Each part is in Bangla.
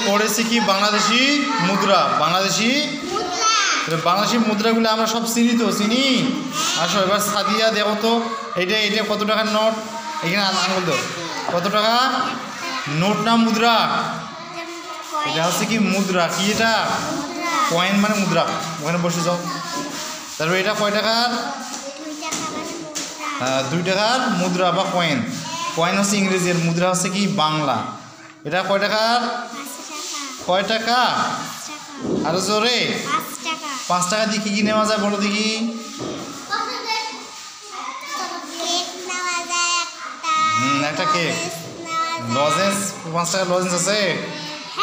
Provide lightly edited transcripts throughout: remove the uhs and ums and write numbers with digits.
পড়েছি কি বাংলাদেশি মুদ্রা। বাংলাদেশি মুদ্রাগুলো আমরা সব চিনি তো, চিনি। আসো এবার সাদিয়া দেখো তো, এটা কত টাকার নোট? এখানে আঙুল দাও, কত টাকা নোট না মুদ্রা? এটা হচ্ছে কি মুদ্রা। কি এটা? কয়েন মানে মুদ্রা। ওখানে বসে যাও। তারপরে এটা কয় টাকার? 2 টাকার মুদ্রা বা কয়েন। কয়েন হচ্ছে ইংরেজির, মুদ্রা হচ্ছে কি বাংলা। এটা কয় টাকার? কয় টাকা? আরো জোরে। 5 টাকা দিয়ে কি নেওয়া যায় বলো দেখি? একটা কেক, লজেন্স। 5 টাকার লজেন্স আছে।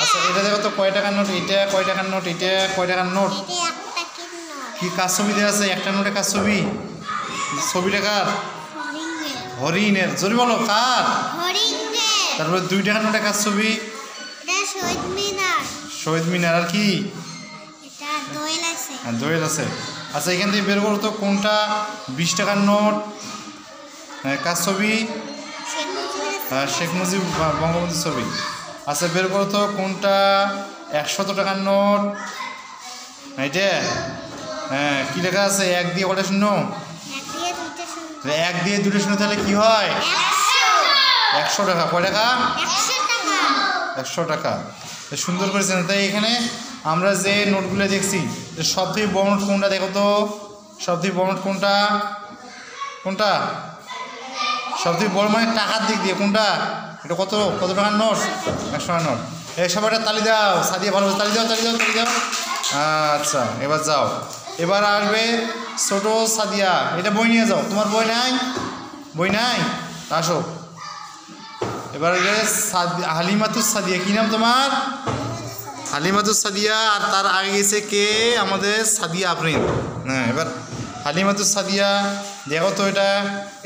আচ্ছা এটা দেখো তো কয় টাকার নোট? এটা কয় টাকার নোট? এটা কয় টাকার নোট? কি কাজ ছবি দেওয়া আছে? একটা নোটে কাজ ছবি। ছবিটা কার? হরিণের। জোরে বলো, কার? তারপরে 2 টাকার নোটে কাজ ছবি। শহীদ মিনার। আর কি? দোয়েল আছে। আচ্ছা এখান থেকে বের করো তো কোনটা 20 টাকার নোট কাজ ছবি? শেখ মুজিব বঙ্গবন্ধুর ছবি। আচ্ছা বের করো তো কোনটা 100 টাকার নোট? এটা কি লেখা আছে? 1 দিয়ে কটা শূন্য? 1 দিয়ে 2টা শূন্য, তাহলে কি হয়? 100 টাকা। কয় টাকা? 100 টাকা। সুন্দর করেছেন। তাই এখানে আমরা যে নোটগুলো দেখছি, সব থেকে বড় নোট কোনটা দেখো তো? সব থেকে বড় নোট কোনটা? কোনটা সব থেকে বড় মানে টাকার দিক দিয়ে কোনটা? এটা কত টাকার নোট? 100 টাকার নোট। এই সবাইটা তালি দাও। সাদিয়া ভালো, তালি দাও। আচ্ছা এবার যাও। এবার আসবে ছোট সাদিয়া। এটা বই নিয়ে যাও। তোমার বই নাই? আসো। এবার হালিমাতুস সাদিয়া। কি নাম তোমার? হালিমাতুস সাদিয়া। আর তার আগে গেছে কে? আমাদের সাদিয়া আফরিন। হ্যাঁ এবার হালিমাতুস সাদিয়া দেখো তো,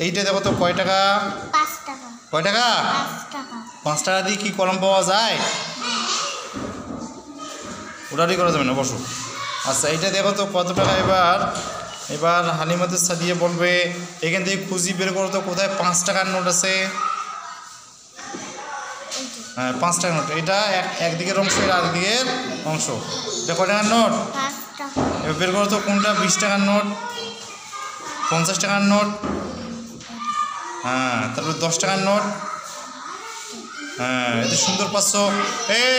এইটা দেখো তো কয় টাকা? 5 টাকা। কয় টাকা? 5 টাকা দিয়ে কি কলম পাওয়া যায়? ওটারই করা যাবে না, বসো। আচ্ছা এইটা দেখো তো কত টাকা? এবার হালিমাতুস সাদিয়া বলবে এখান থেকে খুঁজি বের করো তো কোথায় 5 টাকার নোট আছে। হ্যাঁ 5 টাকার নোট। এটা একদিকের অংশ, এটা আরেকদিকের অংশ। এটা কয় টাকার নোট? এবার বের করো তো কোনটা 20 টাকার নোট, 50 টাকার নোট। হ্যাঁ তারপরে 10 টাকার নোট। হ্যাঁ এত সুন্দর পাচ্ছ। এই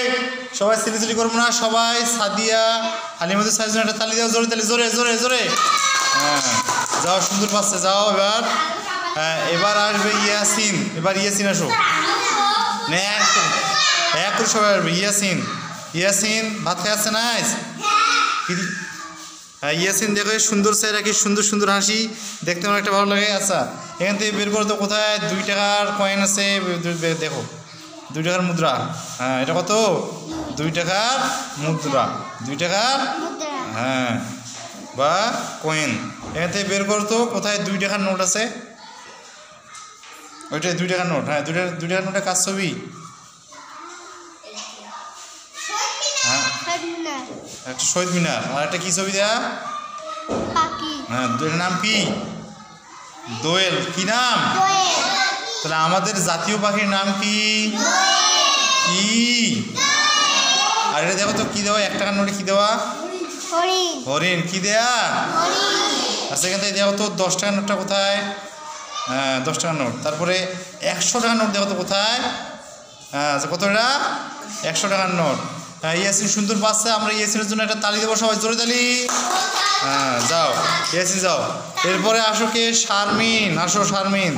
সবাই সিলি করবো না, সবাই সাদিয়া হালিমাতুস সাদিয়ার জন্য একটা তালি দাও। জোরে তালি, জোরে। হ্যাঁ যাও, সুন্দর পাচ্ছে। যাও এবার। হ্যাঁ এবার আসবে ইয়াসিন। এবার ইয়াসিন আসো। এক করে সবাই আসবে। ইয়াসিন ভাত খেয়ে আসছে না? হ্যাঁ ইয়াসিন দেখো সুন্দর চেহারা, কি সুন্দর হাসি, দেখতে আমার একটা ভালো লাগে। আচ্ছা এখান থেকে বের করো তো কোথায় 2 টাকার কয়েন আছে। দেখো 2 টাকার মুদ্রা। হ্যাঁ এটা কত? 2 টাকার মুদ্রা। 2 টাকার হ্যাঁ বা কয়েন। এখান থেকে বের করো তো কোথায় 2 টাকার নোট আছে। ওইটা 2 টাকার নোট। হ্যাঁ 2 টাকার নোটে কাজ ছবি। হ্যাঁ একটা শহীদ মিনার। আর একটা কি ছবি দেয়া? হ্যাঁ দুইটার নাম কি? দোয়েল। কি নাম? তাহলে আমাদের জাতীয় পাখির নাম কি? আর এটা দেখো তো কি দেওয়া? 1 টাকার নোটে কি দেওয়া? হরিণ। কি দেয়া? আচ্ছা এখান থেকে দেখো তো 10 টাকার নোটটা কোথায়? হ্যাঁ 10 টাকার নোট। তারপরে 100 টাকার নোট দেখো তো কোথায়? হ্যাঁ কত? এটা 100 টাকার নোট। হ্যাঁ ইয়াসিন সুন্দর পাচ্ছে। আমরা ইয়াসিনের জন্য একটা তালি দেবো, সবাই জোরে তালি। হ্যাঁ যাও ইয়াসিন যাও। এরপরে আসো কে? শারমিন। আসো শারমিন।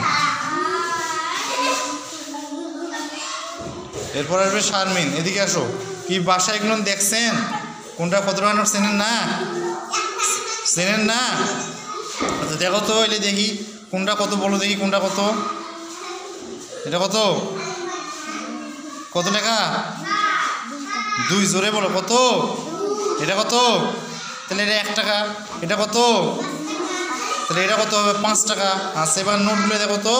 এরপরে আসবে শারমিন। এদিকে আসো। কি বাসায় এগুলো দেখছেন? কোনটা কত টাকার নোট চেনেন না? আচ্ছা দেখো তো, এলে দেখি কোনটা কত, বলো দেখি কোনটা কত। এটা কত টাকা? 2। জোরে বলো কত? এটা কত? তাহলে এটা 1 টাকা। এটা কত? তাহলে এটা কত হবে? 5 টাকা। আচ্ছা এবার নোটগুলো দেখো তো,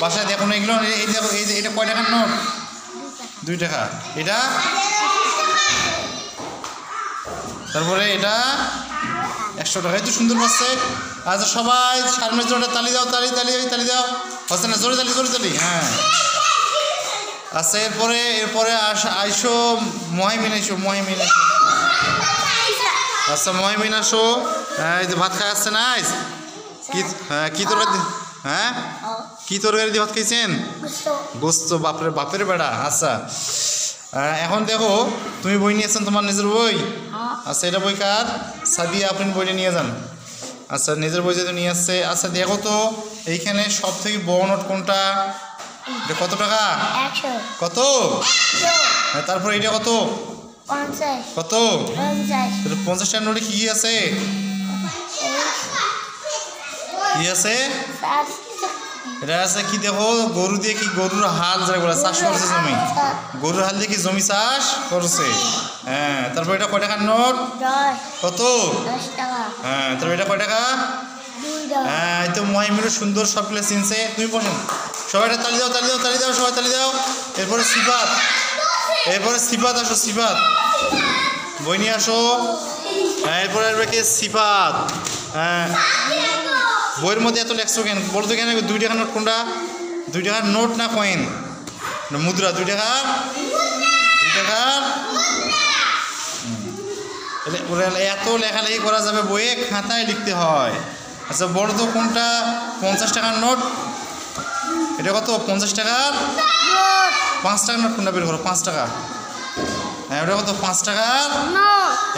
বাসায় দেখো না এগুলো। এই দেখো, এটা কয় টাকার নোট? 2 টাকা। এটা তারপরে এটা 100 টাকা। এই তো সুন্দর পাচ্ছে। আচ্ছা সবাই শারমিনের জন্য তালি দাও। তালি দাও। হচ্ছে না? জোরে তালি। হ্যাঁ আচ্ছা এরপরে আইসো মহিমিন আইসো মহিমিন আইসো। আচ্ছা মহিমিন আসো। হ্যাঁ এই যে ভাত খাই আসছে না কি? হ্যাঁ কি তরকারি? হ্যাঁ কি তরকারি দিয়ে ভাত খাইছেন? গোস্ত। বাপের বেড়া। আচ্ছা এখন দেখো তুমি বই নিয়েছেন তোমার নিজের বই? আচ্ছা এটা বই কার? সাদিয়া আপনি বইটা নিয়ে যান। আচ্ছা নিজের বই যেহেতু নিয়ে আসছে। আচ্ছা দেখো তো এইখানে সব থেকে বড় নোট কোনটা? এটা কত টাকা? কত? হ্যাঁ তারপর এটা কত? কত? 50 টাকার নোটে কি আছে? কি আছে? এটা আছে কি দেখো গরু দিয়ে কি গরুর হাল যারা বলে চাষ করছে জমি, গরুর হাল দিয়ে কি জমি চাষ করছে। হ্যাঁ তারপর এটা কয় টাকার নোট? কত? হ্যাঁ তারপর এটা কয় টাকা? হ্যাঁ এই তো মহিমিরও সুন্দর সবগুলো চিনছে। তুমি বসেন সবাই তালি দাও তালি দাও তালি দাও সবাই তালি দাও। এরপরে সিফাত আসো সিফাত বই নিয়ে আসো। হ্যাঁ এরপরে আসবে কি সিফাত। হ্যাঁ বইয়ের মধ্যে এত লেখছো কেন বলতো কেন? 2 টাকার নোট কোনটা? 2 টাকার নোট না কয়েন? মুদ্রা। 2 টাকার এত লেখালেখি করা যাবে বইয়ে? খাতায় লিখতে হয়। আচ্ছা বড় তো কোনটা? 50 টাকার নোট। এটা কত? 50 টাকার 5 টাকার নোট কোনটা বের করো? 5 টাকা। হ্যাঁ ওটা কত? 5 টাকার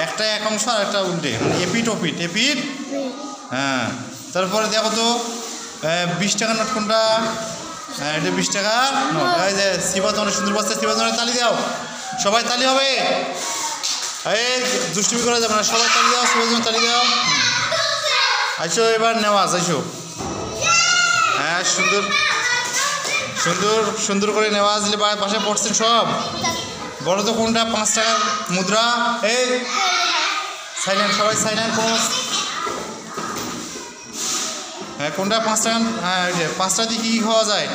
একটা এক অংশ আর একটা উল্টে এপিট ওপিট এপিট। হ্যাঁ তারপরে দেখো তো 20 টাকার নোট কোনটা? হ্যাঁ এটা 20 টাকার নোট। এই যে সিফাত অনেক সুন্দর পাচ্ছে। সিফাত তালি দাও সবাই তালি হবে। এই দুষ্টুমি করা যাবে না সবাই তালি দাও। সবাই তালি দাও। আইসো এবার নেওয়াজ আইসো। হ্যাঁ সুন্দর সুন্দর সুন্দর করে নেওয়াজ দিলে বাসায় পড়ছেন সব। বড় তো কোনটা? 5 টাকার মুদ্রা। এই সাইলেন্ট সবাই সাইলেন্ট। হ্যাঁ কোনটা 5 টাকা? হ্যাঁ ওই যে 5টা দিয়ে কী খাওয়া যায়?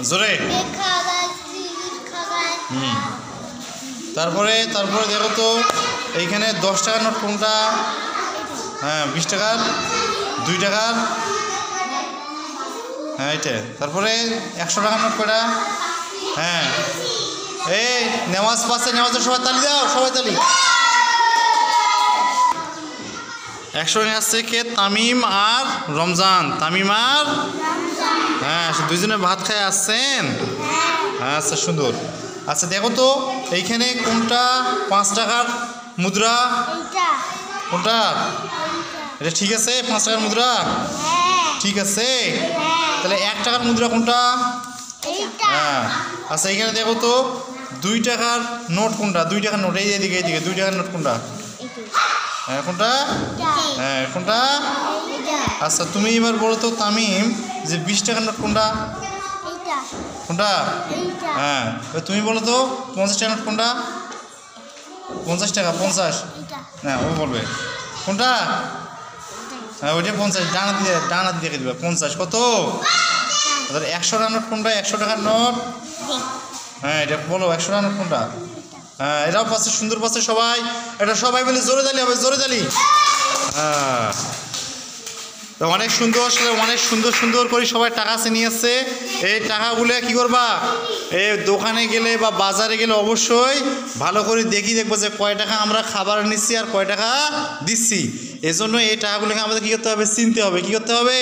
জোরে। তারপরে দেখো তো এইখানে 10 টাকার নোট কোনটা? হ্যাঁ 20 টাকার 2 টাকার। হ্যাঁ এইটা। তারপরে 100 টাকার নোট কয়টা? হ্যাঁ এই নেওয়াজ পাচ্ছে। নেওয়াজের সবাই তালি দাও সবাই তালি। 100 টাকা আসছে কে? তামিম আর রমজান। তামিম আর হ্যাঁ দুজনে ভাত খায় আসছেন। হ্যাঁ আচ্ছা সুন্দর। আচ্ছা দেখো তো এইখানে কোনটা 5 টাকার মুদ্রা? কোনটা? এটা ঠিক আছে 5 টাকার মুদ্রা? ঠিক আছে। তাহলে 1 টাকার মুদ্রা কোনটা? হ্যাঁ আচ্ছা এইখানে দেখো তো 2 টাকার নোট কোনটা? 2 টাকার নোট এই এদিকে 2 টাকার নোট কোনটা? হ্যাঁ কোনটা? হ্যাঁ কোনটা? আচ্ছা তুমি এবার বলো তো তামিম যে 20 টাকার নোট কোনটা? কোনটা? হ্যাঁ তুমি বলো তো 50 টাকার নোট কোনটা? 50 টাকা 50। হ্যাঁ ও বলবে কোনটা? হ্যাঁ ওইটা 50 ডানা দিয়ে দিবে 50 কত? 100 টাকার নোট কোনটা? 100 টাকার নোট। হ্যাঁ এটা বলো 100 টাকার নোট কোনটা? হ্যাঁ এটাও পাচ্ছে সুন্দর পাচ্ছে সবাই। এটা সবাই মিলে জোরে তালি হবে জোরে তালি। হ্যাঁ অনেক সুন্দর অনেক সুন্দর করে সবাই টাকা নিয়ে আসছে। এই টাকাগুলো কি করবা? এই দোকানে গেলে বা বাজারে গেলে অবশ্যই ভালো করে দেখবো যে কয় টাকা আমরা খাবার নিচ্ছি আর কয় টাকা দিচ্ছি। এজন্য এই টাকাগুলোকে আমাদের কী করতে হবে? চিনতে হবে। কী করতে হবে?